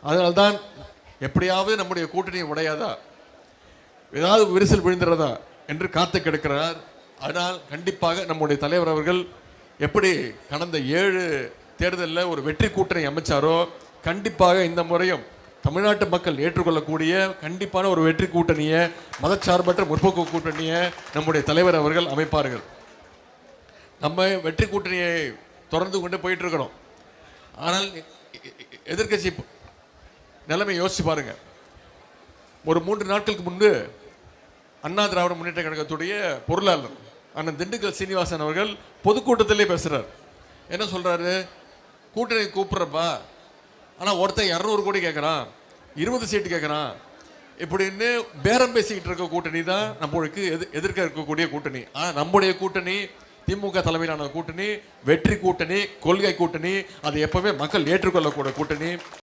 அதனால்தான் எப்படியாவது நம்முடைய கூட்டணி உடையாதா, ஏதாவது விரிசல் விழுந்துறதா என்று காத்து கிடக்கிறார். ஆனால் கண்டிப்பாக நம்முடைய தலைவர் அவர்கள் எப்படி கடந்த 7 தேர்தலில் ஒரு வெற்றி கூட்டணி அமைச்சாரோ, கண்டிப்பாக இந்த முறையும் தமிழ்நாட்டு மக்கள் ஏற்றுக்கொள்ளக்கூடிய கண்டிப்பான ஒரு வெற்றி கூட்டணியை, மதச்சார்பற்ற முற்போக்கு கூட்டணியை நம்முடைய தலைவர் அவர்கள் அமைப்பார்கள். நம்ம வெற்றி கூட்டணியை தொடர்ந்து கொண்டு போயிட்டு இருக்கிறோம். ஆனால் எதிர்கட்சி நிலைமை யோசிச்சு பாருங்க. ஒரு 3 நாட்களுக்கு முன்பு அண்ணா திராவிட முன்னேற்ற கழகத்துடைய பொருளாளர் அண்ணன் திண்டுக்கல் சீனிவாசன் அவர்கள் பொதுக்கூட்டத்திலே பேசுறார். என்ன சொல்றாரு? கூட்டணி கூப்பிடுறப்பா, ஆனால் ஒருத்தன் 200 கோடி கேட்குறான், 20 சீட்டு கேட்குறான், இப்படின்னு பேரம் பேசிக்கிட்டு இருக்க கூட்டணி தான் நம்மளுக்கு எதிர்க்க இருக்கக்கூடிய கூட்டணி. ஆனால் நம்முடைய கூட்டணி திமுக தலைமையிலான கூட்டணி வெற்றி கூட்டணி, கொள்கை கூட்டணி, அது எப்பவுமே மக்கள் ஏற்றுக்கொள்ளக்கூடிய கூட்டணி.